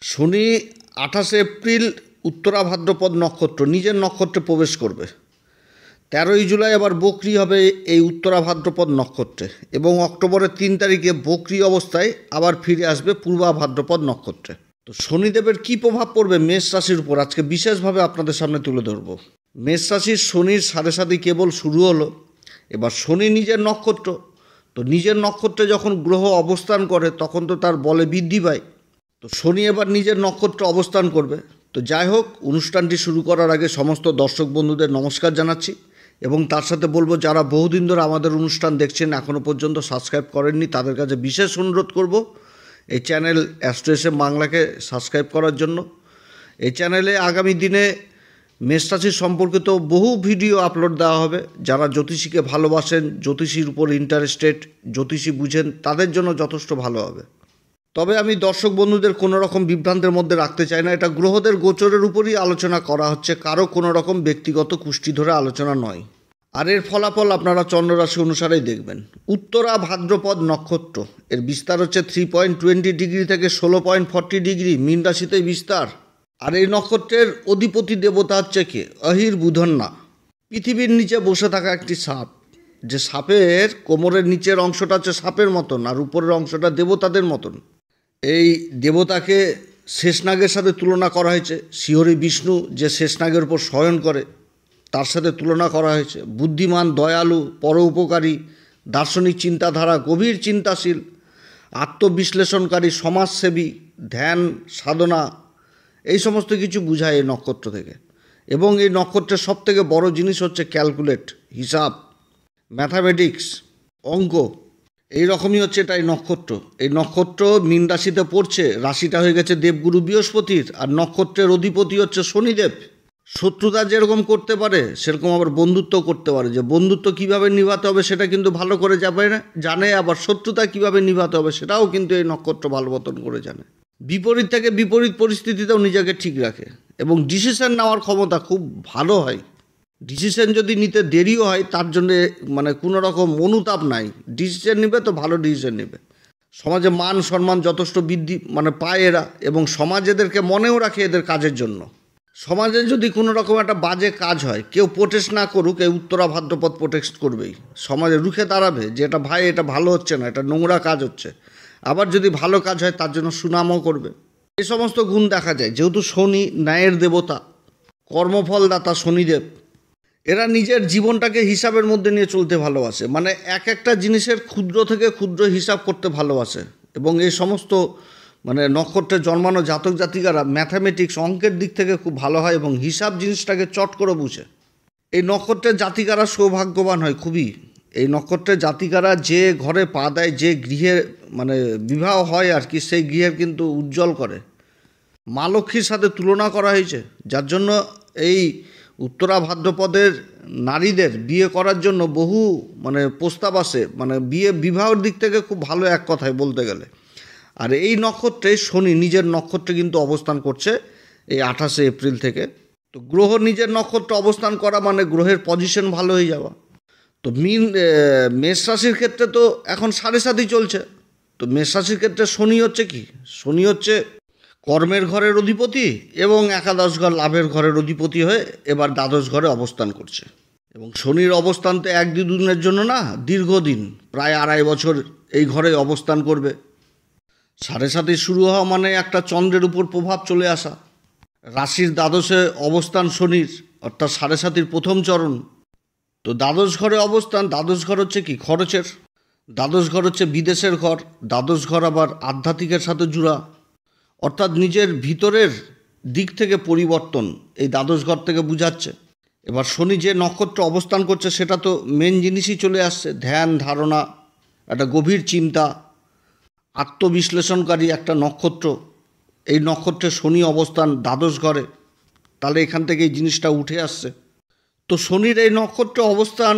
শনি 28 April Uttara Bhadrapada নক্ষত্র নিজের নক্ষত্রে প্রবেশ করবে। 13 জুলাই আবার বকরি হবে এই উত্তরা ভাদ্রপদ নক্ষত্রে, এবং অক্টোবরের 3 তারিখে বকরি অবস্থায় আবার ফিরে আসবে পূর্বা ভাদ্রপদ নক্ষত্রে। তো শনিদেবের কী প্রভাব পড়বে মেষ রাশির উপর আজকে বিশেষভাবে আপনাদের সামনে তুলে ধরব। মেষ রাশির শনির 7.5 কেবল শুরু হলো। এবার শনি নিজের নক্ষত্র, তো নিজের নক্ষত্রে যখন গ্রহ অবস্থান করে তখন তো তার বলে বৃদ্ধি পায়। তো শনি এবার নিজের নক্ষত্রে অবস্থান করবে। তো যাই হোক, অনুষ্ঠানটি শুরু করার আগে সমস্ত দর্শক বন্ধুদের নমস্কার জানাচ্ছি, এবং তার সাথে বলবো যারা বহুদিন ধরে আমাদের অনুষ্ঠান দেখছেন এখনও পর্যন্ত সাবস্ক্রাইব করেননি তাদের কাছে বিশেষ অনুরোধ করব এই চ্যানেল অ্যাস্ট্রো এসএম বাংলাকে সাবস্ক্রাইব করার জন্য। এই চ্যানেলে আগামী দিনে মেষ রাশির সম্পর্কিত বহু ভিডিও আপলোড দেওয়া হবে। যারা জ্যোতিষীকে ভালোবাসেন, জ্যোতিষীর উপর ইন্টারেস্টেড, জ্যোতিষী বুঝেন, তাদের জন্য যথেষ্ট ভালো হবে। তবে আমি দর্শক বন্ধুদের কোনো রকম বিভ্রান্তের মধ্যে রাখতে চাই না। এটা গ্রহদের গোচরের উপরই আলোচনা করা হচ্ছে, কারো কোনো রকম ব্যক্তিগত কুষ্টি ধরে আলোচনা নয়। আর এর ফলাফল আপনারা চন্দ্ররাশি অনুসারেই দেখবেন। উত্তরা ভাদ্রপদ নক্ষত্র, এর বিস্তার হচ্ছে 3.20 ডিগ্রি থেকে 16.40 ডিগ্রি, মীন রাশিতেই বিস্তার। আর এই নক্ষত্রের অধিপতি দেবতা হচ্ছে কে? অহির বুধন্না। পৃথিবীর নিচে বসে থাকা একটি সাপ, যে সাপের কোমরের নিচের অংশটা হচ্ছে সাপের মতন আর উপরের অংশটা দেবতাদের মতন। এই দেবতাকে শেষনাগের সাথে তুলনা করা হয়েছে। শ্রীহরি বিষ্ণু যে শেষনাগের উপর শয়ন করে তার সাথে তুলনা করা হয়েছে। বুদ্ধিমান, দয়ালু, পরোপকারী, দার্শনিক চিন্তাধারা, গভীর চিন্তাশীল, আত্মবিশ্লেষণকারী, সমাজসেবী, ধ্যান সাধনা, এই সমস্ত কিছু বোঝায় এই নক্ষত্র থেকে। এবং এই নক্ষত্রের সবথেকে বড় জিনিস হচ্ছে ক্যালকুলেট, হিসাব, ম্যাথামেটিক্স, অঙ্ক, এই রকমই হচ্ছে এটা এই নক্ষত্র। এই নক্ষত্র মীন রাশিতে পড়ছে, রাশিটা হয়ে গেছে দেবগুরু বৃহস্পতির, আর নক্ষত্রের অধিপতি হচ্ছে শনিদেব। শত্রুতা যেরকম করতে পারে সেরকম আবার বন্ধুত্ব করতে পারে। যে বন্ধুত্ব কিভাবে নিভাতে হবে সেটা কিন্তু ভালো করে জানে, আবার শত্রুতা কিভাবে নিভাতে হবে সেটাও কিন্তু এই নক্ষত্র ভালো মতন করে জানে। বিপরীত থেকে বিপরীত পরিস্থিতিতেও নিজেকে ঠিক রাখে, এবং ডিসিশন নেওয়ার ক্ষমতা খুব ভালো হয়। ডিসিশন যদি নিতে দেরিও হয় তার জন্যে কোনো রকম অনুতাপ নাই, ডিসিশন নেবে তো ভালো ডিসিশন নেবে। সমাজে মান সম্মান যথেষ্ট বৃদ্ধি পায় এরা, এবং সমাজ এদেরকে মনেও রাখে এদের কাজের জন্য। সমাজে যদি কোনো রকম একটা বাজে কাজ হয়, কেউ প্রোটেস্ট না করুক, এই উত্তরা ভাদ্রপদ প্রোটেস্ট করবেই, সমাজে রুখে দাঁড়াবে যে এটা ভাই এটা ভালো হচ্ছে না, এটা নোংরা কাজ হচ্ছে। আবার যদি ভালো কাজ হয় তার জন্য সুনামও করবে। এই সমস্ত গুণ দেখা যায়। যেহেতু শনি ন্যায়ের দেবতা, কর্মফলদাতা শনিদেব, এরা নিজের জীবনটাকে হিসাবের মধ্যে নিয়ে চলতে ভালোবাসে। এক একটা জিনিসের ক্ষুদ্র থেকে ক্ষুদ্র হিসাব করতে ভালোবাসে। এবং এই সমস্ত নক্ষত্রে জন্মানো জাতক জাতিকারা ম্যাথামেটিক্স, অঙ্কের দিক থেকে খুব ভালো হয়, এবং হিসাব জিনিসটাকে চট করে বুঝে। এই নক্ষত্রের জাতিকারা সৌভাগ্যবান হয় খুবই। এই নক্ষত্রের জাতিকারা যে ঘরে পা দেয়, যে গৃহে বিবাহ হয় আর কি, সেই গৃহের কিন্তু উজ্জ্বল করে। মা লক্ষ্মীর সাথে তুলনা করা হয়েছে, যার জন্য এই উত্তরা ভাদ্রপদের নারীদের বিয়ে করার জন্য বহু প্রস্তাব আসে। বিবাহের দিক থেকে খুব ভালো এক কথায় বলতে গেলে। আর এই নক্ষত্রে শনি নিজের নক্ষত্রে কিন্তু অবস্থান করছে এই 28 এপ্রিল থেকে। তো গ্রহ নিজের নক্ষত্রে অবস্থান করা গ্রহের পজিশন ভালো হয়ে যাওয়া। তো মেষ রাশির ক্ষেত্রে তো এখন 7.5 চলছে। তো মেষ রাশির ক্ষেত্রে শনি হচ্ছে কি? শনি হচ্ছে কর্মের ঘরের অধিপতি, এবং একাদশ ঘর লাভের ঘরের অধিপতি হয়ে এবার দ্বাদশ ঘরে অবস্থান করছে। এবং শনির অবস্থান তো 1-2 দিনের জন্য না, দীর্ঘদিন, প্রায় 2.5 বছর এই ঘরে অবস্থান করবে। 7.5 শুরু হওয়া একটা চন্দ্রের উপর প্রভাব চলে আসা। রাশির দ্বাদশে অবস্থান শনির, অর্থাৎ 7.5 প্রথম চরণ। তো দ্বাদশ ঘরে অবস্থান, দ্বাদশ ঘর হচ্ছে কি? খরচের। দ্বাদশ ঘর হচ্ছে বিদেশের ঘর। দ্বাদশ ঘর আবার আধ্যাত্মিকের সাথে জুড়া, অর্থাৎ নিজের ভিতরের দিক থেকে পরিবর্তন এই দ্বাদশ ঘর থেকে বুঝাচ্ছে। এবার শনি যে নক্ষত্র অবস্থান করছে সেটা তো মেন জিনিসই চলে আসছে, ধ্যান ধারণা, একটা গভীর চিন্তা, আত্মবিশ্লেষণকারী একটা নক্ষত্র। এই নক্ষত্রে শনি অবস্থান দ্বাদশ ঘরে, তাহলে এখান থেকে এই জিনিসটা উঠে আসছে। তো শনির এই নক্ষত্রে অবস্থান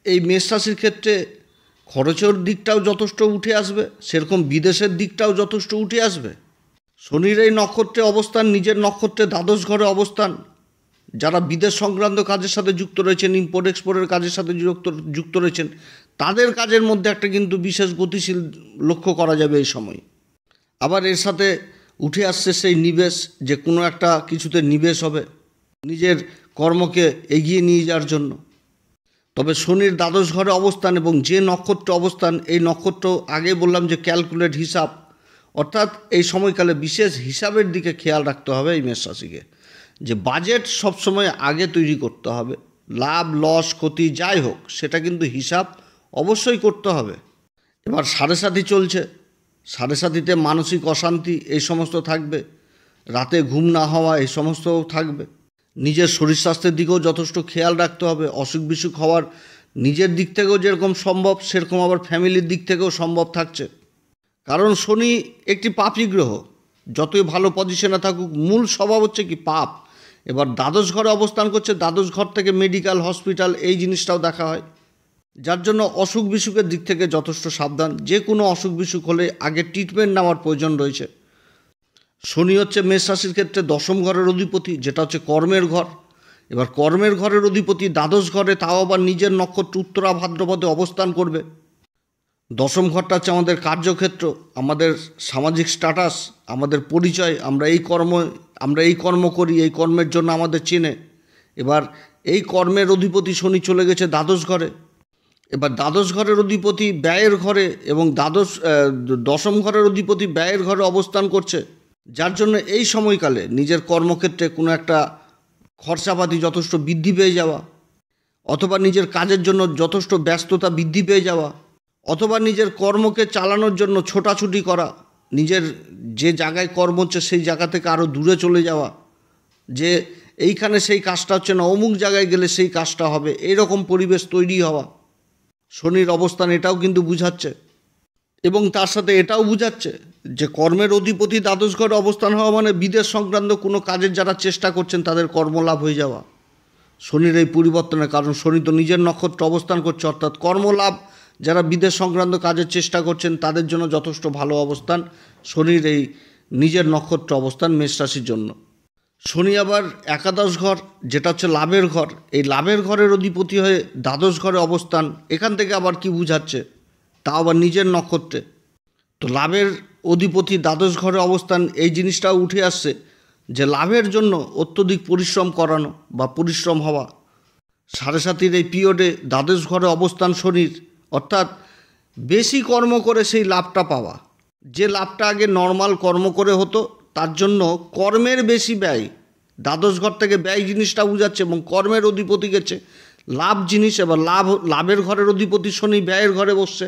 এই মেষ রাশির ক্ষেত্রে খরচের দিকটাও যথেষ্ট উঠে আসবে, সেরকম বিদেশের দিকটাও যথেষ্ট উঠে আসবে। শনির এই নক্ষত্রে অবস্থান, নিজের নক্ষত্রে দ্বাদশ ঘরে অবস্থান, যারা বিদেশ সংক্রান্ত কাজের সাথে যুক্ত রয়েছেন, ইম্পোর্ট এক্সপোর্টের কাজের সাথে যুক্ত রয়েছেন, তাদের কাজের মধ্যে একটা কিন্তু বিশেষ গতিশীল লক্ষ্য করা যাবে এই সময়। আবার এর সাথে উঠে আসছে সেই নিবেশ, যে কোনো একটা কিছুতে নিবেশ হবে নিজের কর্মকে এগিয়ে নিয়ে যাওয়ার জন্য। তবে শনির দ্বাদশ ঘরে অবস্থান এবং যে নক্ষত্র অবস্থান, এই নক্ষত্র আগে বললাম যে ক্যালকুলেট হিসাব, অর্থাৎ এই সময়কালে বিশেষ হিসাবের দিকে খেয়াল রাখতে হবে এই মেষ রাশিকে, যে বাজেট সবসময় আগে তৈরি করতে হবে। লাভ লস ক্ষতি যাই হোক সেটা কিন্তু হিসাব অবশ্যই করতে হবে। এবার সাড়ে সাথী চলছে, সাড়ে সাথীতে মানসিক অশান্তি এই সমস্ত থাকবে, রাতে ঘুম না হওয়া এই সমস্তও থাকবে। নিজের শরীর স্বাস্থ্যের দিকেও যথেষ্ট খেয়াল রাখতে হবে। অসুখ বিসুখ হওয়ার নিজের দিক থেকেও যেরকম সম্ভব সেরকম আবার ফ্যামিলির দিক থেকেও সম্ভব থাকছে, কারণ শনি একটি পাপী গ্রহ। যতই ভালো পজিশনে থাকুক মূল স্বভাব হচ্ছে কি পাপ। এবার দ্বাদশ ঘরে অবস্থান করছে, দ্বাদশ ঘর থেকে মেডিকেল হসপিটাল এই জিনিসটাও দেখা হয়, যার জন্য অসুখ বিসুখের দিক থেকে যথেষ্ট সাবধান। যে কোনো অসুখ বিসুখ হলে আগে ট্রিটমেন্ট নেওয়ার প্রয়োজন রয়েছে। শনি হচ্ছে মেষ রাশির ক্ষেত্রে দশম ঘরের অধিপতি, যেটা হচ্ছে কর্মের ঘর। এবার কর্মের ঘরের অধিপতি দ্বাদশ ঘরে, তাও আবার নিজের নক্ষত্র উত্তরা ভাদ্রপদে অবস্থান করবে। দশম ঘরটা হচ্ছে আমাদের কার্যক্ষেত্র, আমাদের সামাজিক স্ট্যাটাস, আমাদের পরিচয়। আমরা এই কর্ম করি, এই কর্মের জন্য আমাদের চেনে। এবার এই কর্মের অধিপতি শনি চলে গেছে দ্বাদশ ঘরে। এবার দ্বাদশ ঘরের অধিপতি ব্যয়ের ঘরে এবং দশম ঘরের অধিপতি ব্যয়ের ঘরে অবস্থান করছে, যার জন্য এই সময়কালে নিজের কর্মক্ষেত্রে কোনো একটা খরচাপাতি যথেষ্ট বৃদ্ধি পেয়ে যাওয়া, অথবা নিজের কাজের জন্য যথেষ্ট ব্যস্ততা বৃদ্ধি পেয়ে যাওয়া, অথবা নিজের কর্মকে চালানোর জন্য ছোটাছুটি করা, নিজের যে জায়গায় কর্ম হচ্ছে সেই জায়গা থেকে আরও দূরে চলে যাওয়া, যে এইখানে সেই কাজটা হচ্ছে না অমুক জায়গায় গেলে সেই কাজটা হবে, এইরকম পরিবেশ তৈরি হওয়া শনির অবস্থান এটাও কিন্তু বুঝাচ্ছে। এবং তার সাথে এটাও বুঝাচ্ছে যে কর্মের অধিপতি দ্বাদশ ঘরে অবস্থান হওয়া মানে বিদেশ সংক্রান্ত কোনো কাজের যারা চেষ্টা করছেন তাদের কর্মলাভ হয়ে যাওয়া শনির এই পরিবর্তনের কারণ। শনি তো নিজের নক্ষত্র অবস্থান করছে, অর্থাৎ কর্মলাভ, যারা বিদেশ সংক্রান্ত কাজের চেষ্টা করছেন তাদের জন্য যথেষ্ট ভালো অবস্থান শনির এই নিজের নক্ষত্র অবস্থান মেষ রাশির জন্য। শনি আবার একাদশ ঘর, যেটা হচ্ছে লাভের ঘর, এই লাভের ঘরের অধিপতি হয়ে দ্বাদশ ঘরে অবস্থান। এখান থেকে আবার কি বুঝাচ্ছে, তা আবার নিজের নক্ষত্রে। তো লাভের অধিপতি দ্বাদশ ঘরে অবস্থান, এই জিনিসটাও উঠে আসছে যে লাভের জন্য অত্যধিক পরিশ্রম করানো বা পরিশ্রম হওয়া। সাড়ে সাতির এই পিরিয়ডে দ্বাদশ ঘরে অবস্থান শনির, অর্থাৎ বেশি কর্ম করে সেই লাভটা পাওয়া। যে লাভটা আগে নর্মাল কর্ম করে হতো তার জন্য কর্মের বেশি ব্যয়, দ্বাদশ ঘর থেকে ব্যয় জিনিসটা বুঝাচ্ছে, এবং কর্মের অধিপতি গেছে লাভ জিনিস। এবার লাভের ঘরের অধিপতি শনি ব্যয়ের ঘরে বসছে,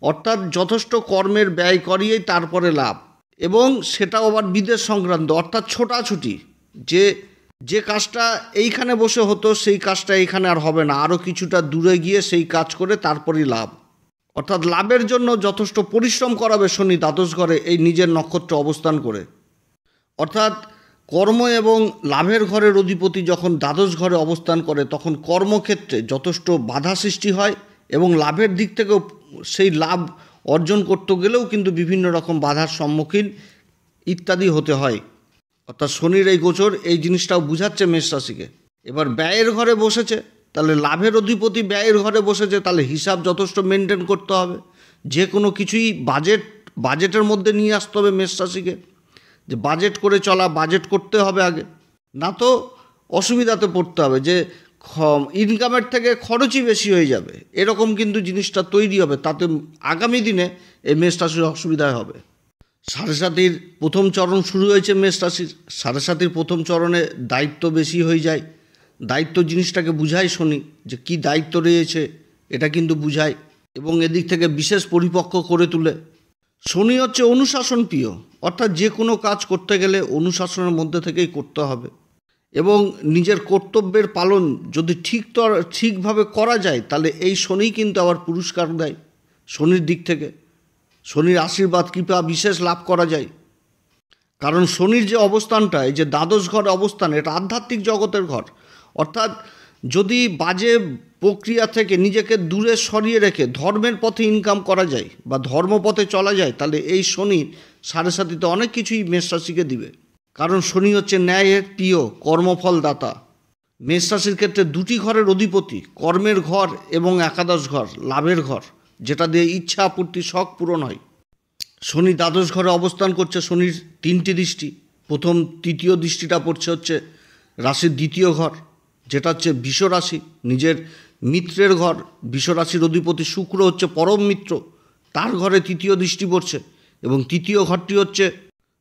অর্থাৎ যথেষ্ট কর্মের ব্যয় করিয়েই তারপরে লাভ, এবং সেটাও আবার বিদেশ সংক্রান্ত, অর্থাৎ ছোটাছুটি। যে কাজটা এইখানে বসে হতো সেই কাজটা এইখানে আর হবে না, আরও কিছুটা দূরে গিয়ে সেই কাজ করে তারপরই লাভ। অর্থাৎ লাভের জন্য যথেষ্ট পরিশ্রম করাবে শনি দ্বাদশ ঘরে এই নিজের নক্ষত্র অবস্থান করে। অর্থাৎ কর্ম এবং লাভের ঘরের অধিপতি যখন দ্বাদশ ঘরে অবস্থান করে তখন কর্মক্ষেত্রে যথেষ্ট বাধা সৃষ্টি হয়, এবং লাভের দিক থেকেও সেই লাভ অর্জন করতে গেলেও কিন্তু বিভিন্ন রকম বাধার সম্মুখীন ইত্যাদি হতে হয়। অর্থাৎ শনির এই গোচর এই জিনিসটাও বুঝাচ্ছে মেষ রাশিকে। এবার ব্যয়ের ঘরে বসেছে, তাহলে লাভের অধিপতি ব্যয়ের ঘরে বসেছে, তাহলে হিসাব যথেষ্ট মেনটেন করতে হবে। যে কোনো কিছুই বাজেটের মধ্যে নিয়ে আসতে হবে মেষ রাশিকে, যে বাজেট করে চলা, বাজেট করতে হবে আগে, না তো অসুবিধাতে পড়তে হবে যে ইনকামের থেকে খরচই বেশি হয়ে যাবে, এরকম কিন্তু জিনিসটা তৈরি হবে। তাতে আগামী দিনে এই মেষ রাশির অসুবিধায় হবে। সাড়ে সাতির প্রথম চরণ শুরু হয়েছে মেষ রাশির। সাড়ে সাতির প্রথম চরণে দায়িত্ব বেশি হয়ে যায়। দায়িত্ব জিনিসটাকে বুঝায় শনি, যে কি দায়িত্ব রয়েছে এটা কিন্তু বুঝায়, এবং এদিক থেকে বিশেষ পরিপক্ক করে তোলে। শনি হচ্ছে অনুশাসন প্রিয়, অর্থাৎ যে কোনো কাজ করতে গেলে অনুশাসনের মধ্যে থেকেই করতে হবে, এবং নিজের কর্তব্যের পালন যদি ঠিকভাবে করা যায় তাহলে এই শনি কিন্তু আবার পুরস্কার দেয় শনির দিক থেকে। শনির আশীর্বাদ কৃপা বিশেষ লাভ করা যায়, কারণ শনির যে অবস্থানটা, এই যে দ্বাদশ ঘর অবস্থান, এটা আধ্যাত্মিক জগতের ঘর। অর্থাৎ যদি বাজে প্রক্রিয়া থেকে নিজেকে দূরে সরিয়ে রেখে ধর্মের পথে ইনকাম করা যায় বা ধর্মপথে চলা যায়, তাহলে এই শনি সাড়ে সাতিতে অনেক কিছুই মেষ রাশিকে দিবে। কারণ শনি হচ্ছে ন্যায়ের প্রিয়, কর্মফল দাতা। মেষ রাশির ক্ষেত্রে দুটি ঘরের অধিপতি, কর্মের ঘর এবং একাদশ ঘর লাভের ঘর, যেটা দিয়ে ইচ্ছা পূর্তি শখ পূরণ হয়। শনি দ্বাদশ ঘরে অবস্থান করছে। শনির 3টি দৃষ্টি, প্রথম তৃতীয় দৃষ্টিটা পড়ছে হচ্ছে রাশির দ্বিতীয় ঘর, যেটা হচ্ছে বৃষ রাশি, নিজের মিত্রের ঘর। বৃষ রাশির অধিপতি শুক্র হচ্ছে পরম মিত্র, তার ঘরে তৃতীয় দৃষ্টি পড়ছে। এবং তৃতীয় ঘরটি হচ্ছে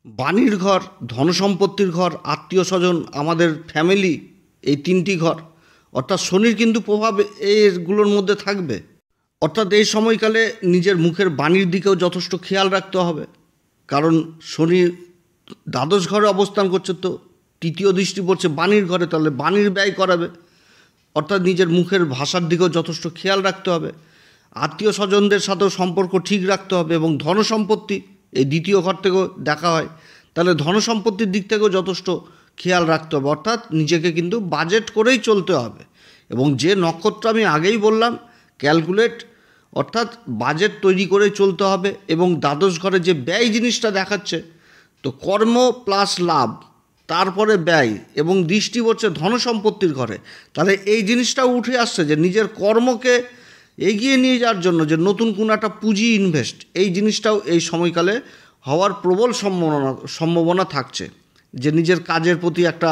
বাণীর ঘর, ধনসম্পত্তির ঘর, আত্মীয় স্বজন, আমাদের ফ্যামিলি, এই 3টি ঘর। অর্থাৎ শনির কিন্তু প্রভাব এইগুলোর মধ্যে থাকবে। অর্থাৎ এই সময়কালে নিজের মুখের বাণীর দিকেও যথেষ্ট খেয়াল রাখতে হবে, কারণ শনি দ্বাদশ ঘরে অবস্থান করছে, তো তৃতীয় দৃষ্টি পড়ছে বাণীর ঘরে, তাহলে বাণীর ব্যয় করাবে। অর্থাৎ নিজের মুখের ভাষার দিকেও যথেষ্ট খেয়াল রাখতে হবে, আত্মীয় স্বজনদের সাথেও সম্পর্ক ঠিক রাখতে হবে। এবং ধনসম্পত্তি এই দ্বিতীয় ঘর থেকেও দেখা হয়, তাহলে ধনসম্পত্তির দিক থেকেও যথেষ্ট খেয়াল রাখতে হবে। অর্থাৎ নিজেকে কিন্তু বাজেট করেই চলতে হবে। এবং যে নক্ষত্র আমি আগেই বললাম, ক্যালকুলেট, অর্থাৎ বাজেট তৈরি করে চলতে হবে। এবং দ্বাদশ ঘরে যে ব্যয় জিনিসটা দেখাচ্ছে, তো কর্ম প্লাস লাভ, তারপরে ব্যয়, এবং দৃষ্টি পড়ছে ধনসম্পত্তির ঘরে, তাহলে এই জিনিসটাও উঠে আসছে যে নিজের কর্মকে এগিয়ে নিয়ে যাওয়ার জন্য যে নতুন কোনো একটা পুঁজি ইনভেস্ট, এই জিনিসটাও এই সময়কালে হওয়ার প্রবল সম্ভাবনা থাকছে। যে নিজের কাজের প্রতি একটা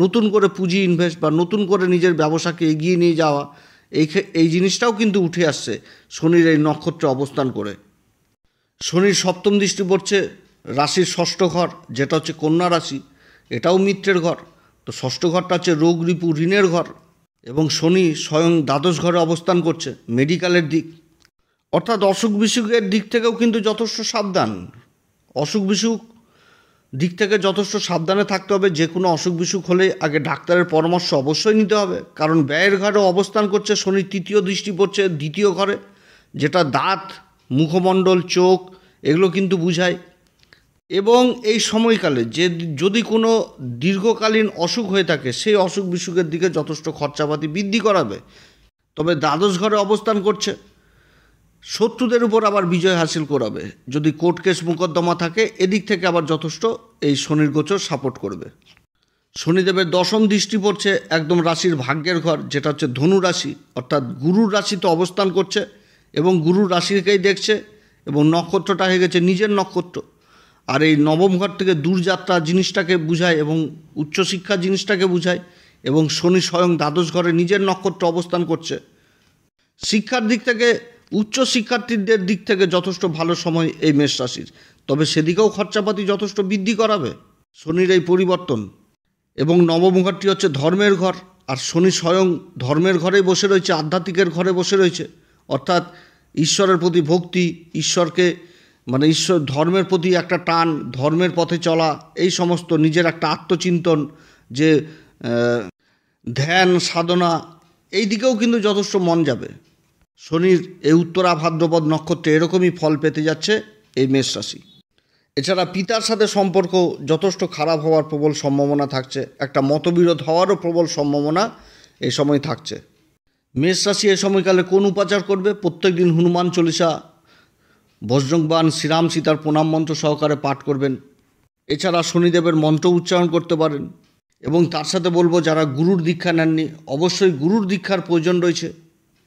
নতুন করে পুঁজি ইনভেস্ট বা নতুন করে নিজের ব্যবসাকে এগিয়ে নিয়ে যাওয়া, এই জিনিসটাও কিন্তু উঠে আসছে শনির এই নক্ষত্রে অবস্থান করে। শনির 7ম দৃষ্টি পড়ছে রাশির 6ষ্ঠ ঘর, যেটা হচ্ছে কন্যা রাশি, এটাও মিত্রের ঘর। তো 6ষ্ঠ ঘরটা হচ্ছে রোগ রিপু ঋণের ঘর। এবং শনি স্বয়ং দ্বাদশ ঘরে অবস্থান করছে, মেডিকেলের দিক, অর্থাৎ অসুখ বিসুখের দিক থেকেও কিন্তু যথেষ্ট সাবধান। অসুখ বিসুখ দিক থেকে যথেষ্ট সাবধানে থাকতে হবে। যে কোনো অসুখ বিসুখ হলে আগে ডাক্তারের পরামর্শ অবশ্যই নিতে হবে, কারণ ব্যয়ের ঘরে অবস্থান করছে শনি। তৃতীয় দৃষ্টি পড়ছে দ্বিতীয় ঘরে, যেটা দাঁত, মুখমণ্ডল, চোখ, এগুলো কিন্তু বুঝায়। এবং এই সময়কালে যদি কোনো দীর্ঘকালীন অসুখ হয়ে থাকে, সেই অসুখ বিসুখের দিকে যথেষ্ট খরচাপাতি বৃদ্ধি করাবে। তবে দ্বাদশ ঘরে অবস্থান করছে, শত্রুদের উপর আবার বিজয় হাসিল করাবে। যদি কোর্ট কেস মোকদ্দমা থাকে, এদিক থেকে আবার যথেষ্ট এই শনির গোচর সাপোর্ট করবে। শনিদেবের 10ম দৃষ্টি পড়ছে একদম রাশির ভাগ্যের ঘর, যেটা হচ্ছে ধনু রাশি, অর্থাৎ গুরুর রাশিতে অবস্থান করছে। এবং গুরুর রাশিকেই দেখছে, এবং নক্ষত্রটা হয়ে গেছে নিজের নক্ষত্র। আর এই নবম ঘর থেকে দূরযাত্রা জিনিসটাকে বুঝায় এবং উচ্চশিক্ষা জিনিসটাকে বুঝায়। এবং শনি স্বয়ং দ্বাদশ ঘরে নিজের নক্ষত্র অবস্থান করছে। শিক্ষার দিক থেকে, উচ্চ শিক্ষার্থীদের দিক থেকে যথেষ্ট ভালো সময় এই মেষ রাশির। তবে সেদিকেও খরচাপাতি যথেষ্ট বৃদ্ধি করাবে শনির এই পরিবর্তন। এবং নবম ঘরটি হচ্ছে ধর্মের ঘর, আর শনি স্বয়ং ধর্মের ঘরেই বসে রয়েছে, আধ্যাত্মিকের ঘরে বসে রয়েছে। অর্থাৎ ঈশ্বরের প্রতি ভক্তি, ঈশ্বরকে ঈশ্বর, ধর্মের প্রতি একটা টান, ধর্মের পথে চলা, এই সমস্ত নিজের একটা আত্মচিন্তন, যে ধ্যান সাধনা, এই দিকেও কিন্তু যথেষ্ট মন যাবে। শনির এই উত্তরা ভাদ্রপদ নক্ষত্রে এরকমই ফল পেতে যাচ্ছে এই মেষ রাশি। এছাড়া পিতার সাথে সম্পর্ক যথেষ্ট খারাপ হওয়ার প্রবল সম্ভাবনা থাকছে, একটা মতবিরোধ হওয়ারও প্রবল সম্ভাবনা এই সময় থাকছে। মেষ রাশি এই সময়কালে কোন উপাচার করবে? প্রত্যেক দিন হনুমান চল্লিশা, বজ্রংবান, শ্রীরাম সীতার প্রণাম মন্ত্র সহকারে পাঠ করবেন। এছাড়া শনিদেবের মন্ত্র উচ্চারণ করতে পারেন। এবং তার সাথে বলবো, যারা গুরুর দীক্ষা নেননি, অবশ্যই গুরুর দীক্ষার প্রয়োজন রয়েছে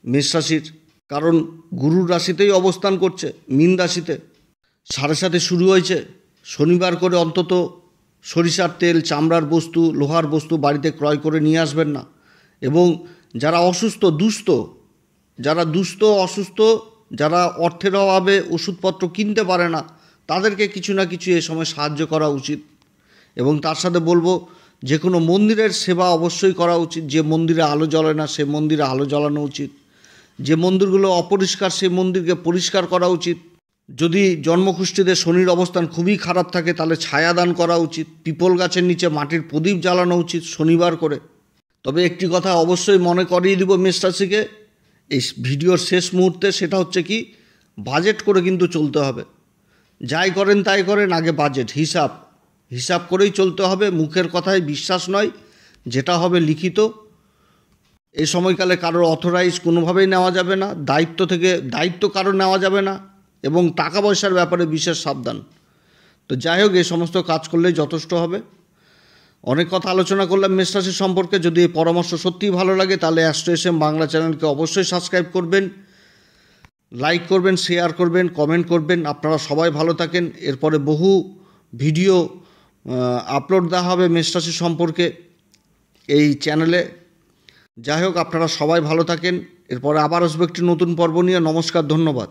মেষ রাশির, কারণ গুরুর রাশিতেই অবস্থান করছে, মীন রাশিতে। 7:30 শুরু হয়েছে। শনিবার করে অন্তত সরিষার তেল, চামড়ার বস্তু, লোহার বস্তু বাড়িতে ক্রয় করে নিয়ে আসবেন না। এবং যারা অসুস্থ, অসুস্থ, যারা অর্থের অভাবে ওষুধপত্র কিনতে পারে না, তাদেরকে কিছু না কিছু এ সময় সাহায্য করা উচিত। এবং তার সাথে বলবো, যে কোনো মন্দিরের সেবা অবশ্যই করা উচিত। যে মন্দিরে আলো জ্বলে না, সে মন্দিরে আলো জ্বালানো উচিত। যে মন্দিরগুলো অপরিষ্কার, সেই মন্দিরকে পরিষ্কার করা উচিত। যদি জন্মকুষ্ঠীতে শনির অবস্থান খুবই খারাপ থাকে, তাহলে ছায়াদান করা উচিত। পিপল গাছের নিচে মাটির প্রদীপ জ্বালানো উচিত শনিবার করে। তবে একটি কথা অবশ্যই মনে করিয়ে দিব মেষ রাশিকে এই ভিডিওর শেষ মুহূর্তে, সেটা হচ্ছে কি, বাজেট করে কিন্তু চলতে হবে। যাই করেন তাই করেন, আগে বাজেট, হিসাব করেই চলতে হবে। মুখের কথায় বিশ্বাস নয়, যেটা হবে লিখিত। এই সময়কালে কারোর অথরাইজ কোনোভাবেই নেওয়া যাবে না, দায়িত্ব কারোর নেওয়া যাবে না। এবং টাকা পয়সার ব্যাপারে বিশেষ সাবধান। তো যাই হোক, এই সমস্ত কাজ করলেই যথেষ্ট হবে। অনেক কথা আলোচনা করলাম মেষ রাশি সম্পর্কে। যদি এই পরামর্শ সত্যিই ভালো লাগে, তাহলে অ্যাস্ট্রো এস এম বাংলা চ্যানেলকে অবশ্যই সাবস্ক্রাইব করবেন। লাইক করবেন, শেয়ার করবেন, কমেন্ট করবেন। আপনারা সবাই ভালো থাকেন। এরপরে বহু ভিডিও আপলোড দেওয়া হবে মেষ রাশি সম্পর্কে এই চ্যানেলে। যাই হোক, আপনারা সবাই ভালো থাকেন। এরপরে আবার আসবো একটি নতুন পর্ব নিয়ে। নমস্কার, ধন্যবাদ।